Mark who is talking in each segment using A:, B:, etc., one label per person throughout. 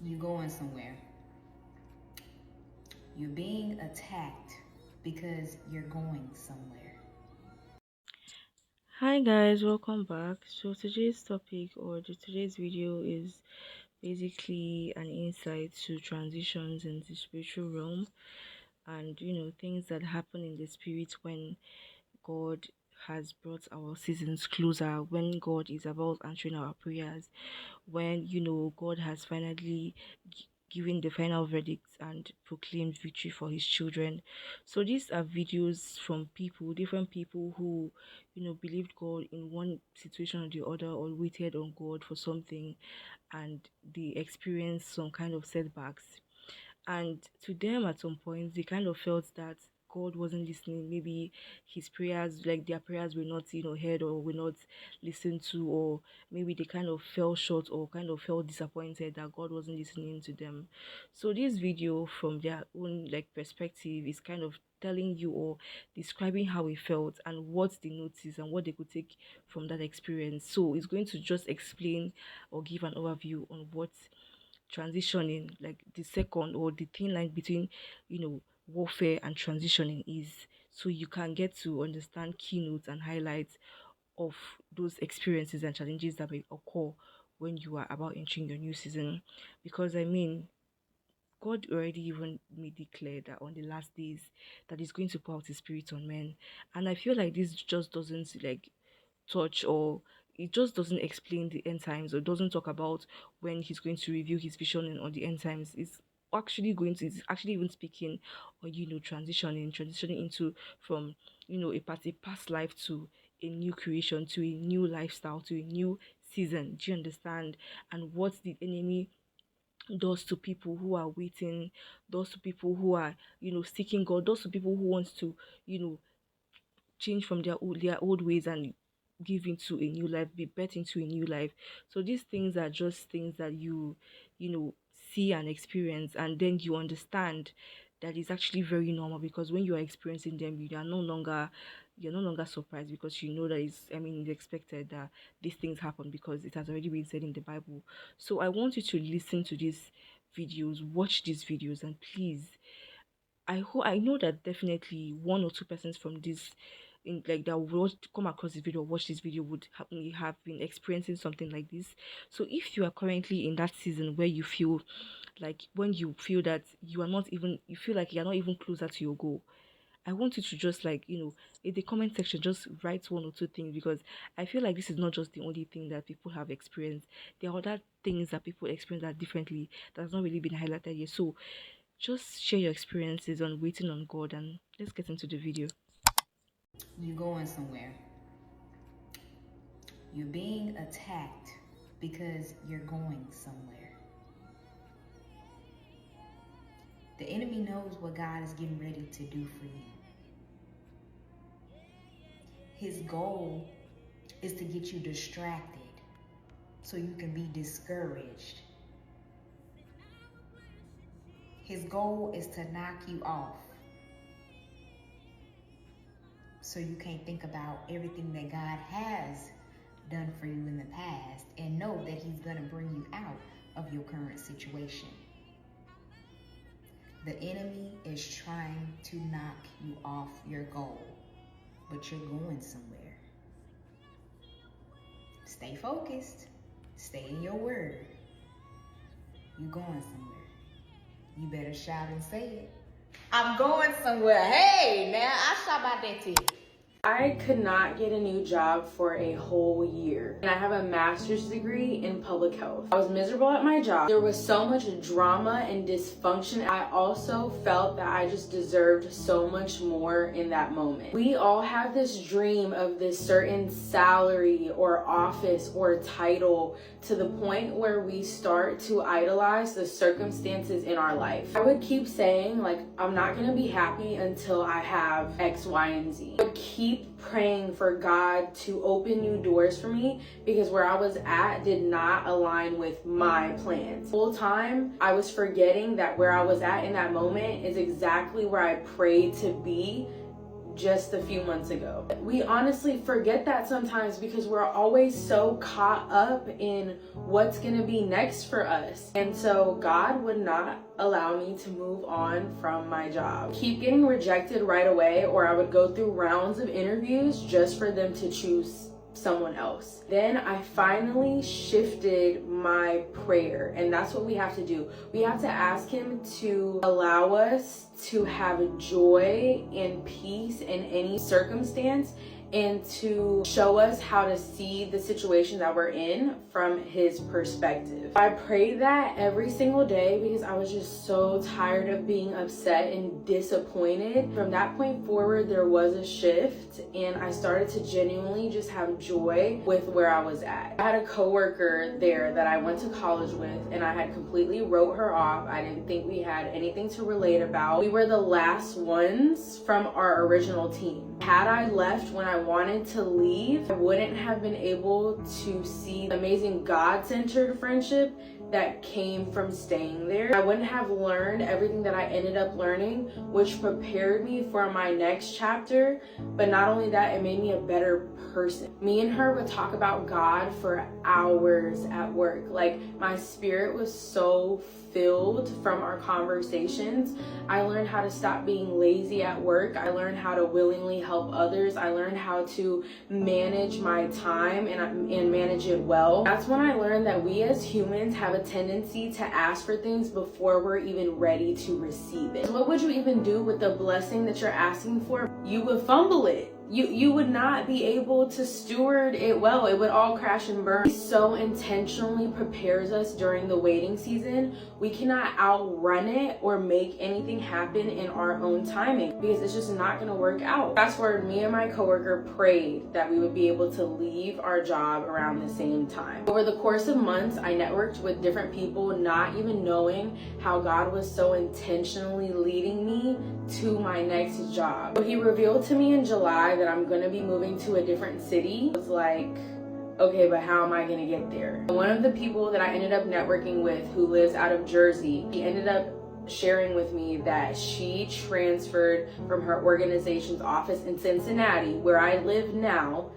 A: You're going somewhere. You're being attacked because you're going somewhere.
B: Hi guys, welcome back. So today's topic or today's video is basically an insight to transitions in the spiritual realm and things that happen in the spirit when God has brought our seasons closer, when God is about answering our prayers, when God has finally given the final verdict and proclaimed victory for his children. So these are videos from different people who believed God in one situation or the other, or waited on God for something, and they experienced some kind of setbacks. And to them, at some point, they kind of felt that God wasn't listening. Maybe his prayers, like their prayers, were not heard, or were not listened to, or maybe they kind of fell short or kind of felt disappointed that God wasn't listening to them. So this video, from their own perspective, is kind of telling you or describing how it felt and what they noticed and what they could take from that experience. So it's going to just explain or give an overview on what transitioning, like the second or the thin line between warfare and transitioning is, so you can get to understand keynotes and highlights of those experiences and challenges that may occur when you are about entering your new season. Because God already even made it clear that on the last days that he's going to pour out his spirit on men. And I feel like this just doesn't touch, or it just doesn't explain the end times, or doesn't talk about when he's going to reveal his vision on the end times. It's actually even speaking or transitioning into from a past life to a new creation, to a new lifestyle, to a new season. Do you understand? And what the enemy does to people who are waiting, does to people who are seeking God, does to people who wants to you know change from their old ways and give into a new life, be birthed into a new life. So these things are just things that you know see and experience, and then you understand that it's actually very normal, because when you are experiencing them, you're no longer surprised, because you know that it's expected that these things happen, because it has already been said in the Bible. So I want you to listen to these videos, watch these videos, and please, I know that definitely one or two persons from this in like that will come across this video, watch this video, would have been experiencing something like this. So if you are currently in that season where you feel like, when you feel that you feel like you're not even closer to your goal, I want you to just in the comment section, just write one or two things, because I feel like this is not just the only thing that people have experienced. There are other things that people experience that differently, that's not really been highlighted yet. So just share your experiences on waiting on God, and let's get into the video.
A: You're going somewhere. You're being attacked because you're going somewhere. The enemy knows what God is getting ready to do for you. His goal is to get you distracted so you can be discouraged. His goal is to knock you off so you can't think about everything that God has done for you in the past, and know that he's going to bring you out of your current situation. The enemy is trying to knock you off your goal, but you're going somewhere. Stay focused. Stay in your word. You're going somewhere. You better shout and say it. I'm going somewhere. Hey, now I shot about that too.
C: I could not get a new job for a whole year. And I have a master's degree in public health. I was miserable at my job. There was so much drama and dysfunction. I also felt that I just deserved so much more in that moment. We all have this dream of this certain salary or office or title, to the point where we start to idolize the circumstances in our life. I would keep saying, like, I'm not gonna be happy until I have X, Y, and Z. I would keep praying for God to open new doors for me, because where I was at did not align with my plans. Full time, I was forgetting that where I was at in that moment is exactly where I prayed to be just a few months ago. We honestly forget that sometimes because we're always so caught up in what's gonna be next for us. And so God would not allow me to move on from my job. Keep getting rejected right away, or I would go through rounds of interviews just for them to choose someone else. Then I finally shifted my prayer, and that's what we have to do. We have to ask him to allow us to have joy and peace in any circumstance, and to show us how to see the situation that we're in from his perspective. I prayed that every single day because I was just so tired of being upset and disappointed. From that point forward, there was a shift, and I started to genuinely just have joy with where I was at. I had a coworker there that I went to college with, and I had completely wrote her off. I didn't think we had anything to relate about. We were the last ones from our original team. Had I left when I wanted to leave, I wouldn't have been able to see the amazing God-centered friendship that came from staying there. I wouldn't have learned everything that I ended up learning, which prepared me for my next chapter. But not only that, it made me a better person. Me and her would talk about God for hours at work. Like, my spirit was so filled from our conversations. I learned how to stop being lazy at work. I learned how to willingly help others. I learned how to manage my time and manage it well. That's when I learned that we as humans have a tendency to ask for things before we're even ready to receive it. What would you even do with the blessing that you're asking for? You would fumble it. You would not be able to steward it well. It would all crash and burn. He so intentionally prepares us during the waiting season. We cannot outrun it or make anything happen in our own timing because it's just not going to work out. Fast forward, me and my coworker prayed that we would be able to leave our job around the same time. Over the course of months, I networked with different people, not even knowing how God was so intentionally leading me to my next job. So he revealed to me in July that I'm gonna be moving to a different city. I was like, okay, but how am I gonna get there? One of the people that I ended up networking with, who lives out of Jersey, he ended up sharing with me that she transferred from her organization's office in Cincinnati, where I live now,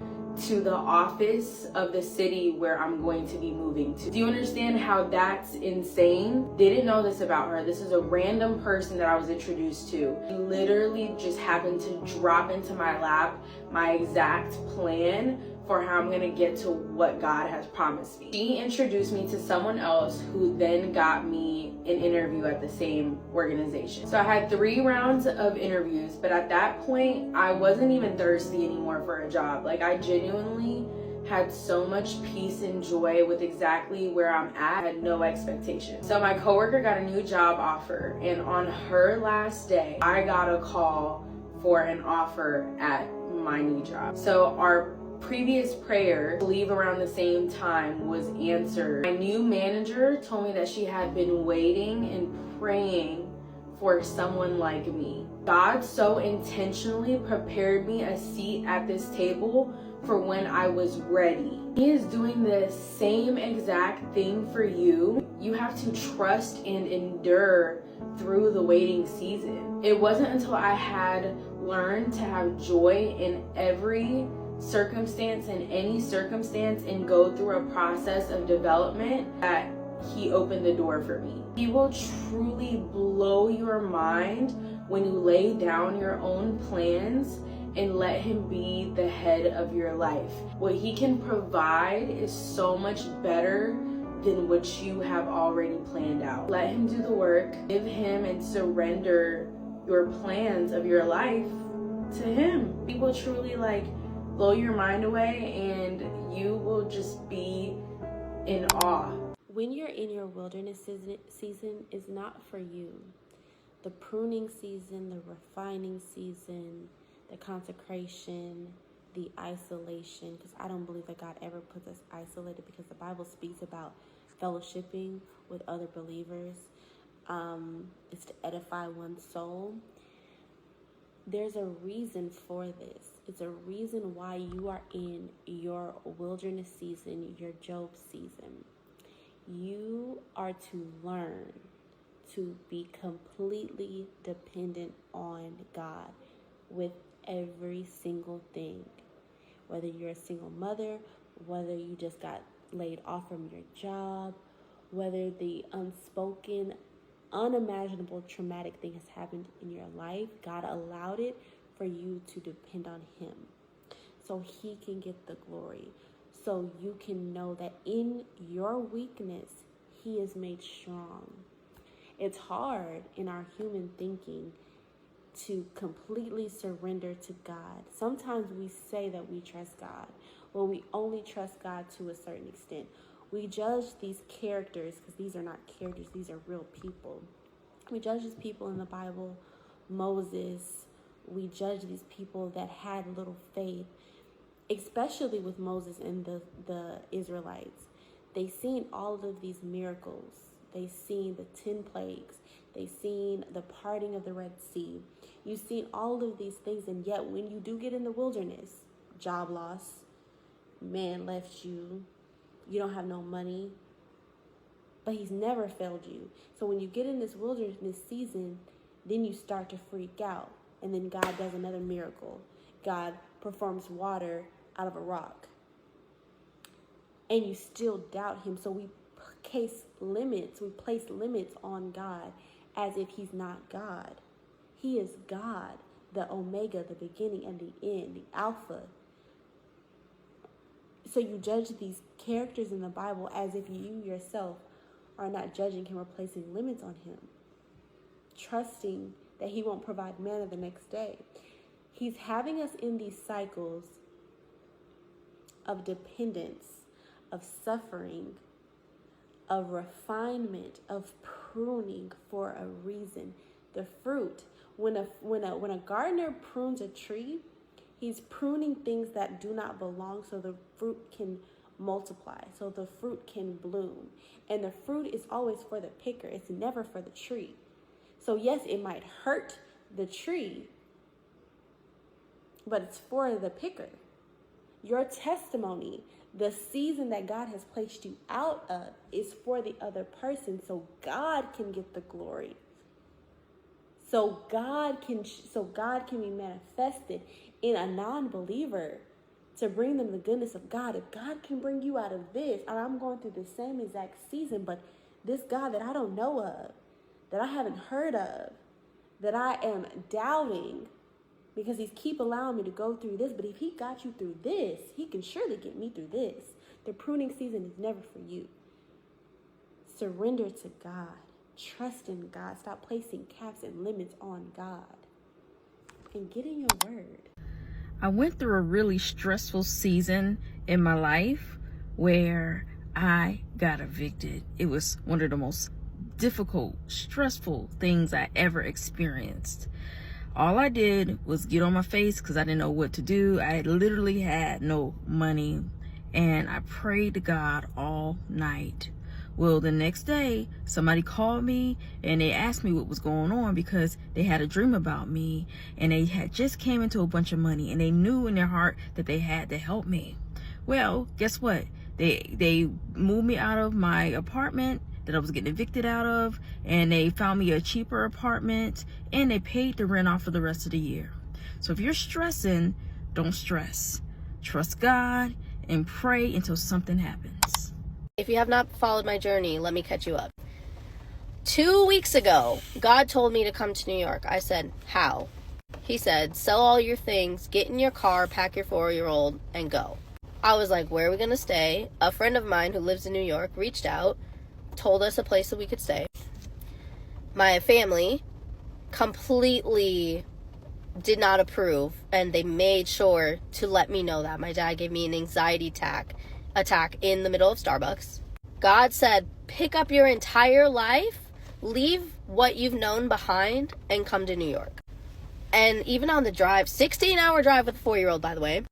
C: to the office of the city where I'm going to be moving to. Do you understand how that's insane? Didn't know this about her. This is a random person that I was introduced to. He literally just happened to drop into my lap my exact plan for how I'm gonna get to what God has promised me. She introduced me to someone else who then got me an interview at the same organization. So I had 3 rounds of interviews, but at that point, I wasn't even thirsty anymore for a job. Like, I genuinely had so much peace and joy with exactly where I'm at. I had no expectation. So my coworker got a new job offer, and on her last day, I got a call for an offer at my new job. So our previous prayer to leave around the same time was answered. My new manager told me that she had been waiting and praying for someone like me. God so intentionally prepared me a seat at this table for when I was ready. He is doing the same exact thing for you. You have to trust and endure through the waiting season. It wasn't until I had learned to have joy in every circumstance, in any circumstance, and go through a process of development that he opened the door for me. He will truly blow your mind when you lay down your own plans and let him be the head of your life. What he can provide is so much better than what you have already planned out. Let him do the work. Give him and surrender your plans of your life to him. He will truly blow your mind away, and you will just be in awe.
D: When you're in your wilderness season is not for you. The pruning season, the refining season, the consecration, the isolation, because I don't believe that God ever puts us isolated, because the Bible speaks about fellowshipping with other believers. It's to edify one's soul. There's a reason for this. It's a reason why you are in your wilderness season, your Job season. You are to learn to be completely dependent on God with every single thing. Whether you're a single mother, whether you just got laid off from your job, whether the unspoken, unimaginable traumatic thing has happened in your life, God allowed it for you to depend on him so he can get the glory. So you can know that in your weakness, he is made strong. It's hard in our human thinking to completely surrender to God. Sometimes we say that we trust God. Well, we only trust God to a certain extent. We judge these characters, because these are not characters, these are real people. We judge these people in the Bible, Moses. We judge these people that had little faith, especially with Moses and the Israelites. They seen all of these miracles. They seen the 10 plagues. They seen the parting of the Red Sea. You've seen all of these things, and yet when you do get in the wilderness, job loss, man left you, you don't have no money, but he's never failed you. So when you get in this wilderness season, then you start to freak out, and then God does another miracle. God performs water out of a rock, and you still doubt him. So we place limits on God as if he's not God. He is God, the Omega, the beginning and the end, the Alpha. So you judge these characters in the Bible as if you yourself are not judging him or placing limits on him, trusting that he won't provide manna the next day. He's having us in these cycles of dependence, of suffering, of refinement, of pruning for a reason. The fruit, when a gardener prunes a tree, he's pruning things that do not belong so the fruit can multiply, so the fruit can bloom. And the fruit is always for the picker. It's never for the tree. So yes, it might hurt the tree, but it's for the picker. Your testimony, the season that God has placed you out of, is for the other person, so God can get the glory. So God can be manifested in a non-believer to bring them the goodness of God. If God can bring you out of this, and I'm going through the same exact season, but this God that I don't know of, that I haven't heard of, that I am doubting, because he's keep allowing me to go through this. But if he got you through this, he can surely get me through this. The pruning season is never for you. Surrender to God. Trust in God. Stop placing caps and limits on God. And get in your word.
B: I went through a really stressful season in my life where I got evicted. It was one of the most difficult, stressful things I ever experienced. All I did was get on my face because I didn't know what to do. I literally had no money, and I prayed to God all night. Well, the next day, somebody called me and they asked me what was going on because they had a dream about me, and they had just came into a bunch of money, and they knew in their heart that they had to help me. Well, guess what? They moved me out of my apartment that I was getting evicted out of, and they found me a cheaper apartment, and they paid the rent off for the rest of the year. So if you're stressing, don't stress. Trust God and pray until something happens.
E: If you have not followed my journey, let me catch you up. 2 weeks ago, God told me to come to New York. I said, how? He said, sell all your things, get in your car, pack your 4-year-old, and go. I was like, where are we going to stay? A friend of mine who lives in New York reached out, told us a place that we could stay. My family completely did not approve, and they made sure to let me know that. My dad gave me an anxiety attack in the middle of Starbucks. God said, pick up your entire life, leave what you've known behind, and come to New York. And even on the drive, 16-hour drive with a 4-year-old, by the way,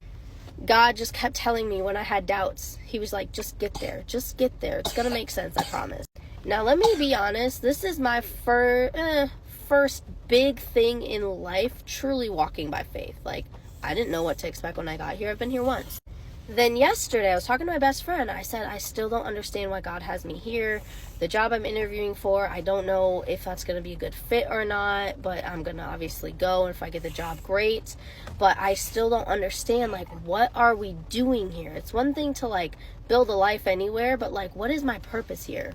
E: God just kept telling me when I had doubts, he was like, just get there. Just get there. It's going to make sense, I promise. Now, let me be honest. This is my first big thing in life, truly walking by faith. Like, I didn't know what to expect when I got here. I've been here once. Then yesterday, I was talking to my best friend. I said, I still don't understand why God has me here. The job I'm interviewing for, I don't know if that's going to be a good fit or not, but I'm going to obviously go. And if I get the job, great. But I still don't understand, like, what are we doing here? It's one thing to, like, build a life anywhere, but, like, what is my purpose here?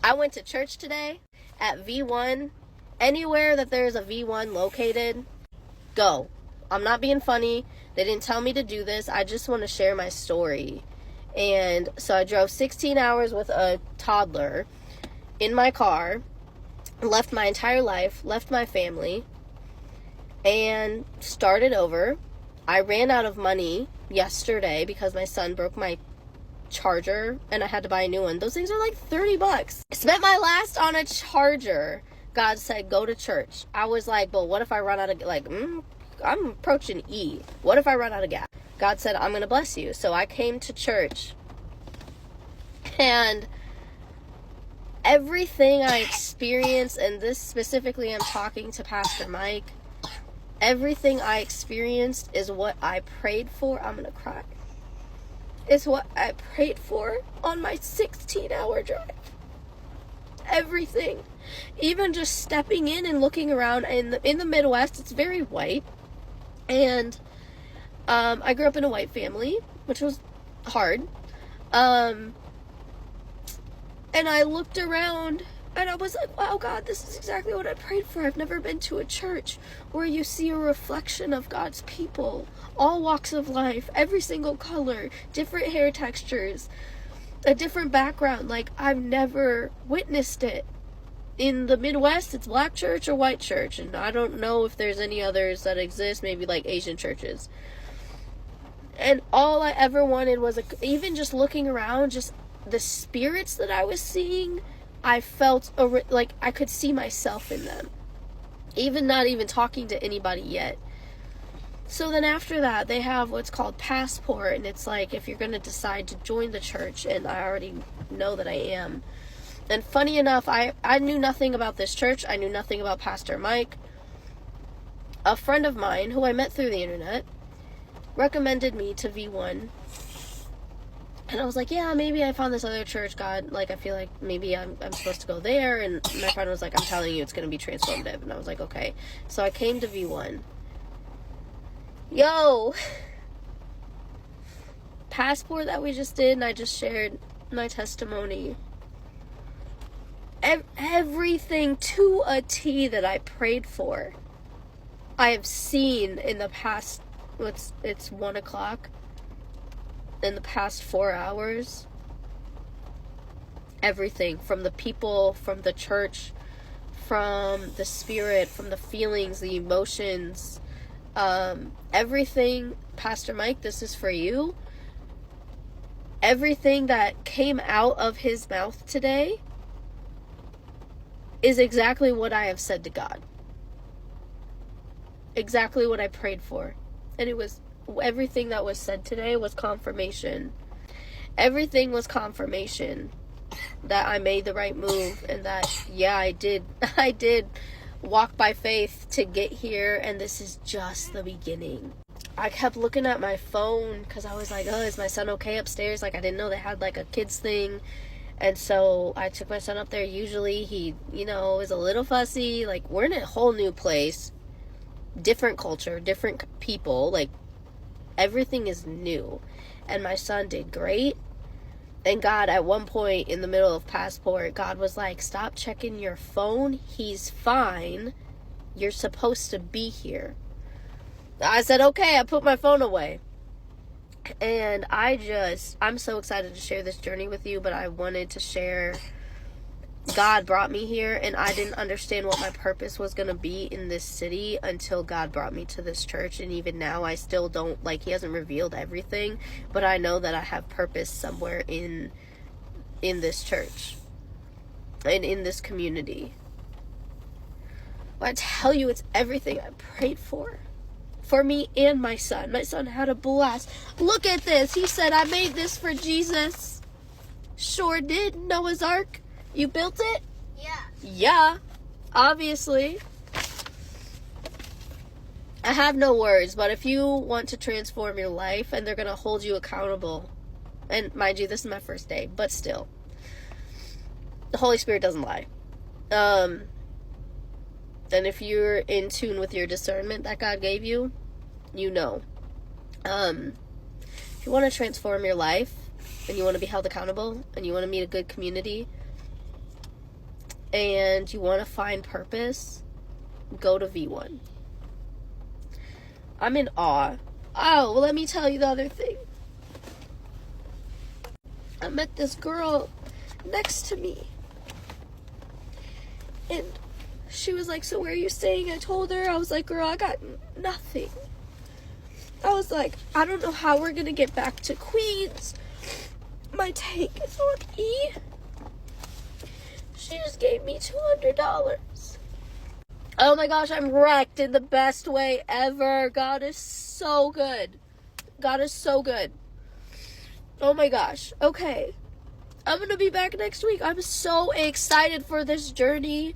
E: I went to church today at V1. Anywhere that there's a V1 located, go. I'm not being funny. They didn't tell me to do this. I just want to share my story. And so I drove 16 hours with a toddler in my car, left my entire life, left my family, and started over. I ran out of money yesterday because my son broke my charger and I had to buy a new one. Those things are like $30. I spent my last on a charger. God said, go to church. I was like, but what if I run out of, I'm approaching E. What if I run out of gas? God said, I'm going to bless you. So I came to church. And everything I experienced, and this specifically I'm talking to Pastor Mike, everything I experienced is what I prayed for. I'm going to cry. Is what I prayed for on my 16-hour drive. Everything. Even just stepping in and looking around in the Midwest, it's very white. And I grew up in a white family, which was hard. And I looked around and I was like, wow, God, this is exactly what I prayed for. I've never been to a church where you see a reflection of God's people, all walks of life, every single color, different hair textures, a different background. Like, I've never witnessed it. In the Midwest, it's black church or white church, and I don't know if there's any others that exist, maybe like Asian churches. And all I ever wanted was, even just looking around, just the spirits that I was seeing, I felt like I could see myself in them. Even not even talking to anybody yet. So then after that, they have what's called Passport, and it's like if you're going to decide to join the church, and I already know that I am. And funny enough, I knew nothing about this church. I knew nothing about Pastor Mike. A friend of mine, who I met through the internet, recommended me to V1. And I was like, yeah, maybe I found this other church, God. Like, I feel like maybe I'm supposed to go there. And my friend was like, I'm telling you, it's going to be transformative. And I was like, okay. So I came to V1. Yo! Passport that we just did, and I just shared my testimony. Everything to a T that I prayed for, I have seen in the past, it's 1 o'clock, in the past 4 hours. Everything, from the people, from the church, from the spirit, from the feelings, the emotions, everything. Pastor Mike, this is for you. Everything that came out of his mouth today is exactly what I have said to God. Exactly what I prayed for. And it was, everything that was said today was confirmation. Everything was confirmation that I made the right move, and that, yeah, I did walk by faith to get here, and this is just the beginning. I kept looking at my phone because I was like, oh, is my son okay upstairs? Like, I didn't know they had like a kids thing. And so I took my son up there. Usually he, is a little fussy. Like, we're in a whole new place, different culture, different people. Like, everything is new. And my son did great. And God, at one point in the middle of Passport, God was like, stop checking your phone. He's fine. You're supposed to be here. I said, okay. I put my phone away. And I'm so excited to share this journey with you, but I wanted to share, God brought me here, and I didn't understand what my purpose was going to be in this city until God brought me to this church. And even now, I still don't, he hasn't revealed everything, but I know that I have purpose somewhere in this church and in this community. I tell you, it's everything I prayed for me and my son. My son had a blast. Look at this. He said, I made this for Jesus. Sure did. Noah's Ark. You built it? Yeah. Yeah. Obviously. I have no words, but if you want to transform your life and they're going to hold you accountable, and mind you, this is my first day, but still, the Holy Spirit doesn't lie. And if you're in tune with your discernment that God gave you, you know. If you want to transform your life and you want to be held accountable and you want to meet a good community and you want to find purpose, go to V1. I'm in awe. Oh, well, let me tell you the other thing. I met this girl next to me. And she was like, so where are you staying? I told her. I was like, girl, I got nothing. I was like, I don't know how we're going to get back to Queens. My tank is on E. She just gave me $200. Oh my gosh, I'm wrecked in the best way ever. God is so good. God is so good. Oh my gosh. Okay. I'm going to be back next week. I'm so excited for this journey.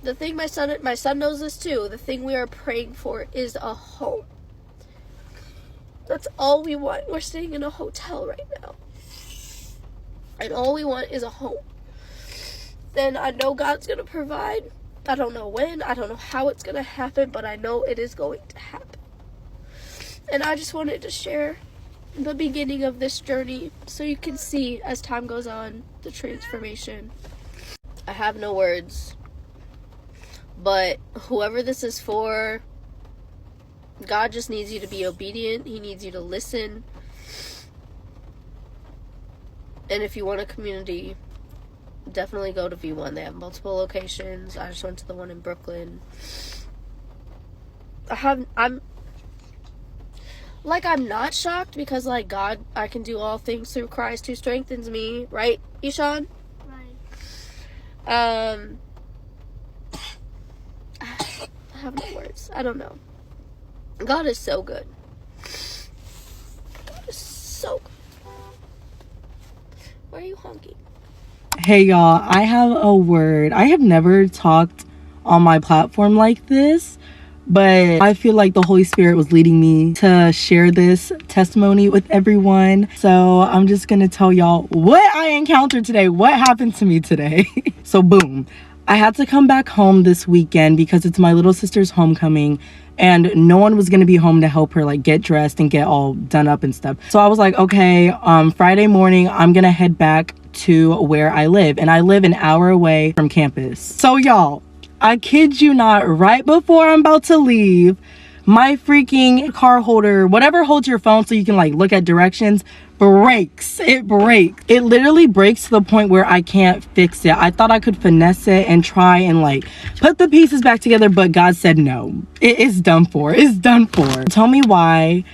E: The thing my son knows this too. The thing we are praying for is a home. That's all we want. We're staying in a hotel right now. And all we want is a home. Then I know God's going to provide. I don't know when. I don't know how it's going to happen. But I know it is going to happen. And I just wanted to share the beginning of this journey so you can see as time goes on the transformation. I have no words. But whoever this is for, God just needs you to be obedient. He needs you to listen. And if you want a community, definitely go to V1. They have multiple locations. I just went to the one in Brooklyn. I'm not shocked because, like, God, I can do all things through Christ who strengthens me. Right, Ishan?
D: Right.
E: I have no words. I don't know. God is so good. God is so good. Why are you honking?
F: Hey y'all, I have a word. I have never talked on my platform like this, but I feel like the Holy Spirit was leading me to share this testimony with everyone. So I'm just gonna tell y'all what I encountered today, what happened to me today. So boom, I had to come back home this weekend because it's my little sister's homecoming and no one was gonna be home to help her like get dressed and get all done up and stuff. So I was like, okay, Friday morning I'm gonna head back to where I live, and I live an hour away from campus. So y'all, I kid you not, right before I'm about to leave, my freaking car holder, whatever holds your phone so you can like look at directions, breaks. It breaks. It literally breaks to the point where I can't fix it. I thought I could finesse it and try and like put the pieces back together, but God said no. It is done for. It's done for. Tell me why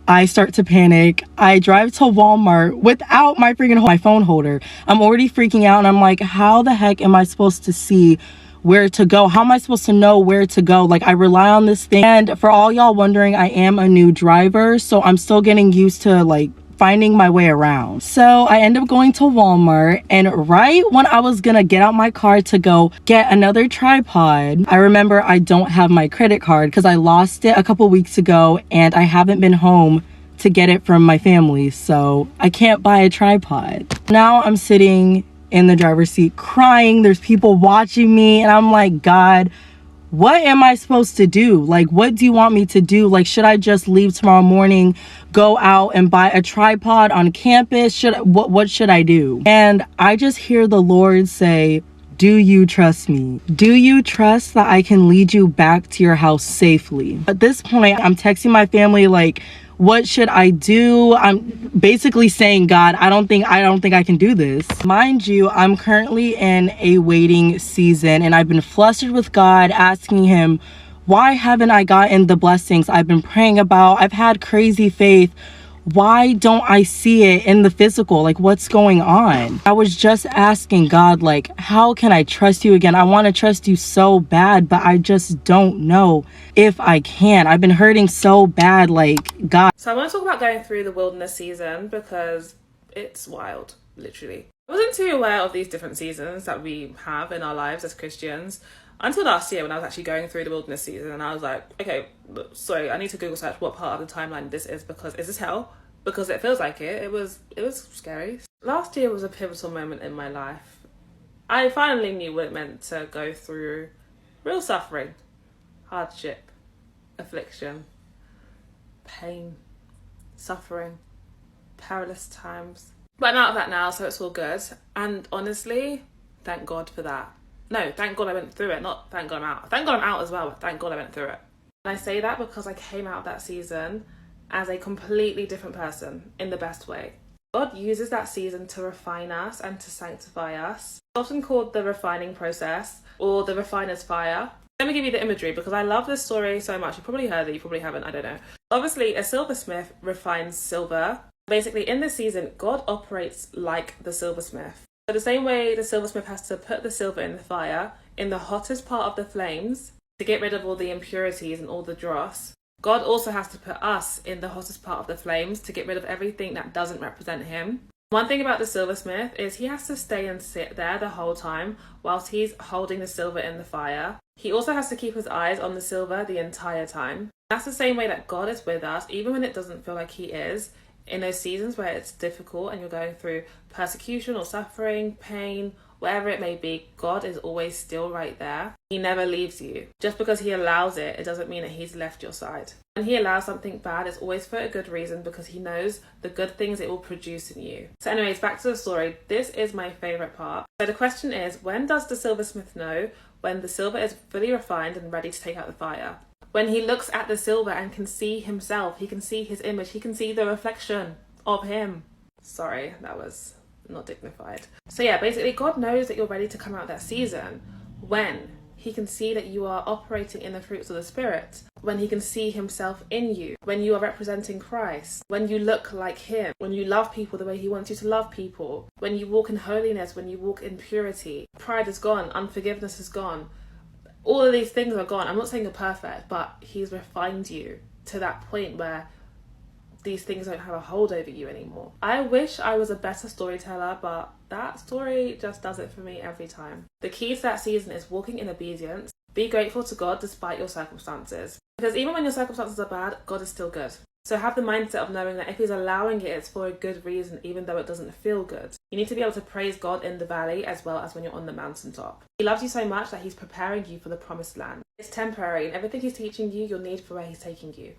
F: I start to panic. I drive to Walmart without my phone holder. I'm already freaking out and I'm like, how the heck am I supposed to see where to go? How am I supposed to know where to go? Like, I rely on this thing. And for all y'all wondering, I am a new driver, so I'm still getting used to like finding my way around. So I end up going to Walmart, and right when I was gonna get out my car to go get another tripod, I remember I don't have my credit card because I lost it a couple weeks ago and I haven't been home to get it from my family, so I can't buy a tripod. Now I'm sitting in the driver's seat crying. There's people watching me and I'm like, God, what am I supposed to do? Like, what do you want me to do? Like, should I just leave tomorrow morning, go out and buy a tripod on campus? What should I do? And I just hear the Lord say, do you trust me? Do you trust that I can lead you back to your house safely? At this point, I'm texting my family like, what should I do? I'm basically saying, God, I don't think I can do this. Mind you, I'm currently in a waiting season and I've been flustered with God, asking him, why haven't I gotten the blessings I've been praying about? I've had crazy faith. Why don't I see it in the physical? Like, what's going on? I was just asking God, like, how can I trust you again? I want to trust you so bad, but I just don't know if I can. I've been hurting so bad, like, God.
G: So I want to talk about going through the wilderness season because it's wild, literally. I wasn't too aware of these different seasons that we have in our lives as Christians until last year when I was actually going through the wilderness season, and I was like, okay, sorry, I need to Google search what part of the timeline this is, because is this hell? Because it feels like it. It was scary. Last year was a pivotal moment in my life. I finally knew what it meant to go through real suffering, hardship, affliction, pain, suffering, perilous times. But I'm out of that now, so it's all good. And honestly, thank God for that. No, thank God I went through it, not thank God I'm out. Thank God I'm out as well, but thank God I went through it. And I say that because I came out of that season as a completely different person in the best way. God uses that season to refine us and to sanctify us. It's often called the refining process or the refiner's fire. Let me give you the imagery because I love this story so much. You probably heard it, you probably haven't, I don't know. Obviously, a silversmith refines silver. Basically, in this season, God operates like the silversmith. So the same way the silversmith has to put the silver in the fire, in the hottest part of the flames, to get rid of all the impurities and all the dross, God also has to put us in the hottest part of the flames to get rid of everything that doesn't represent him. One thing about the silversmith is he has to stay and sit there the whole time whilst he's holding the silver in the fire. He also has to keep his eyes on the silver the entire time. That's the same way that God is with us, even when it doesn't feel like he is. In those seasons where it's difficult and you're going through persecution or suffering, pain, whatever it may be, God is always still right there. He never leaves you. Just because he allows it, it doesn't mean that he's left your side. When he allows something bad, it's always for a good reason because he knows the good things it will produce in you. So anyways, back to the story. This is my favourite part. So the question is, when does the silversmith know when the silver is fully refined and ready to take out the fire? When he looks at the silver and can see himself, he can see his image, he can see the reflection of him. Sorry, that was not dignified. So yeah, basically God knows that you're ready to come out that season when he can see that you are operating in the fruits of the Spirit, when he can see himself in you, when you are representing Christ, when you look like him, when you love people the way he wants you to love people, when you walk in holiness, when you walk in purity. Pride is gone, unforgiveness is gone. All of these things are gone. I'm not saying you're perfect, but he's refined you to that point where these things don't have a hold over you anymore. I wish I was a better storyteller, but that story just does it for me every time. The key to that season is walking in obedience. Be grateful to God despite your circumstances. Because even when your circumstances are bad, God is still good. So have the mindset of knowing that if he's allowing it, it's for a good reason, even though it doesn't feel good. You need to be able to praise God in the valley as well as when you're on the mountaintop. He loves you so much that he's preparing you for the promised land. It's temporary, and everything he's teaching you, you'll need for where he's taking you.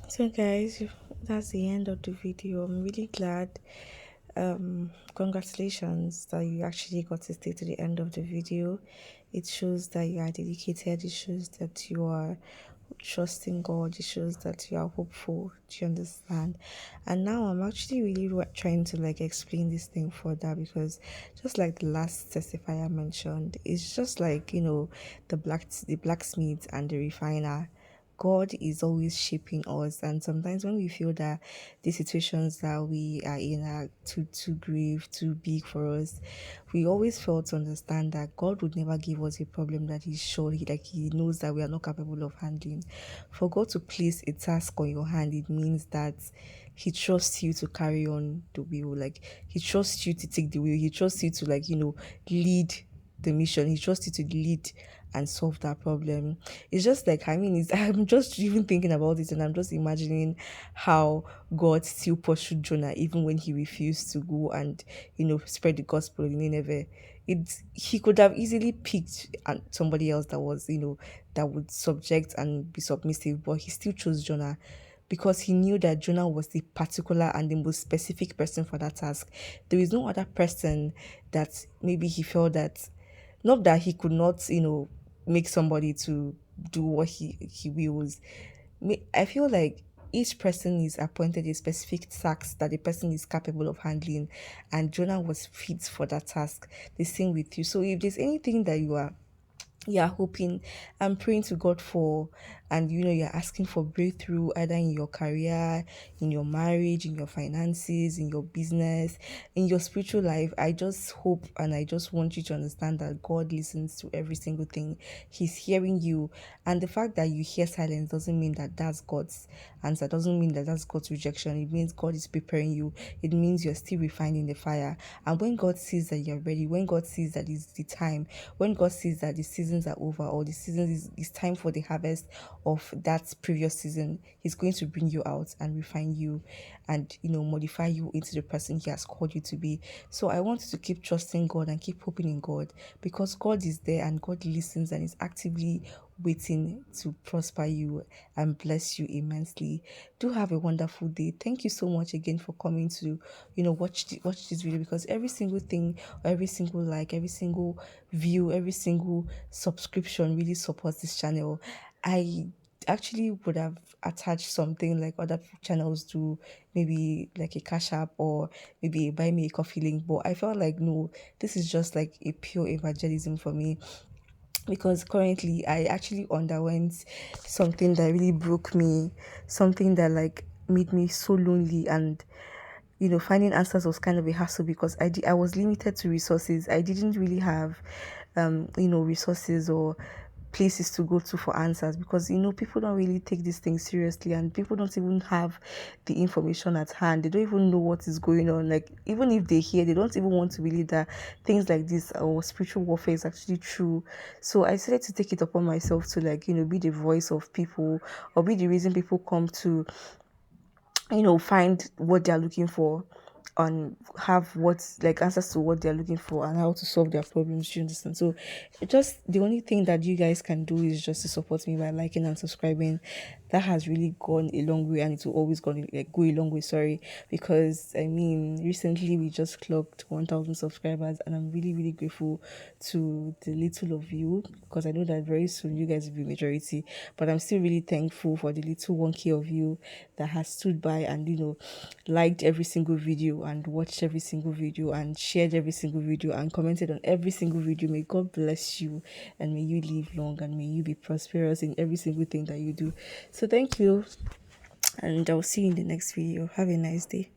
B: So guys, that's the end of the video. I'm really glad. Congratulations that you actually got to stay to the end of the video. It shows that you are dedicated. It shows that you are trusting God. It shows that you are hopeful. Do you understand? And now I'm actually really trying to explain this thing further, because just like the last testifier mentioned, it's just like, the blacksmith and the refiner. God is always shaping us, and sometimes when we feel that the situations that we are in are too grave, too big for us, we always fail to understand that God would never give us a problem that he's sure he knows that we are not capable of handling. For God to place a task on your hand, it means that he trusts you to carry on the wheel. He trusts you to take the wheel. He trusts you to lead the mission. He trusts you to lead and solve that problem. It's just I'm just even thinking about it, and I'm just imagining how God still pursued Jonah even when he refused to go and spread the gospel in Nineveh. He could have easily picked somebody else that was that would subject and be submissive, but he still chose Jonah, because he knew that Jonah was the particular and the most specific person for that task. There is no other person that maybe he felt that, not that he could not, make somebody to do what he wills. I feel like each person is appointed a specific task that the person is capable of handling, and Jonah was fit for that task. The same with you. So if there's anything that you are hoping and praying to God for,
F: and you're asking for breakthrough either in your career, in your marriage, in your finances, in your business, in your spiritual life, I just hope and I just want you to understand that God listens to every single thing. He's hearing you, and the fact that you hear silence doesn't mean that that's God's answer, doesn't mean that that's God's rejection. It means God is preparing you. It means you're still refining the fire. And when God sees that you're ready, when God sees that it's the time, when God sees that the seasons are over, or the season is time for the harvest of that previous season, He's going to bring you out and refine you and modify you into the person He has called you to be. So I want you to keep trusting God and keep hoping in God, because God is there and God listens and is actively waiting to prosper you and bless you immensely. Do have a wonderful day. Thank you so much again for coming to watch this video, because every single thing, every single like, every single view, every single subscription really supports this channel. I actually would have attached something like other channels do, maybe like a cash app or maybe a buy me a coffee link, but I felt like no, this is just like a pure evangelism for me, because currently I actually underwent something that really broke me, something that like made me so lonely, and finding answers was kind of a hassle, because I was limited to resources. I didn't really have resources or places to go to for answers, because people don't really take these things seriously, and people don't even have the information at hand. They don't even know what is going on. Like, even if they hear, they don't even want to believe that things like this or spiritual warfare is actually true. So I decided to take it upon myself to be the voice of people, or be the reason people come to find what they're looking for, and have what's like answers to what they're looking for and how to solve their problems. You understand? So just the only thing that you guys can do is just to support me by liking and subscribing. That has really gone a long way, and it will always go a long way, sorry, because I mean recently we just clocked 1,000 subscribers, and I'm really really grateful to the little of you, because I know that very soon you guys will be majority, but I'm still really thankful for the little 1K of you that has stood by and liked every single video and watched every single video and shared every single video and commented on every single video. May God bless you, and may you live long, and may you be prosperous in every single thing that you do. So thank you, and I'll see you in the next video. Have a nice day.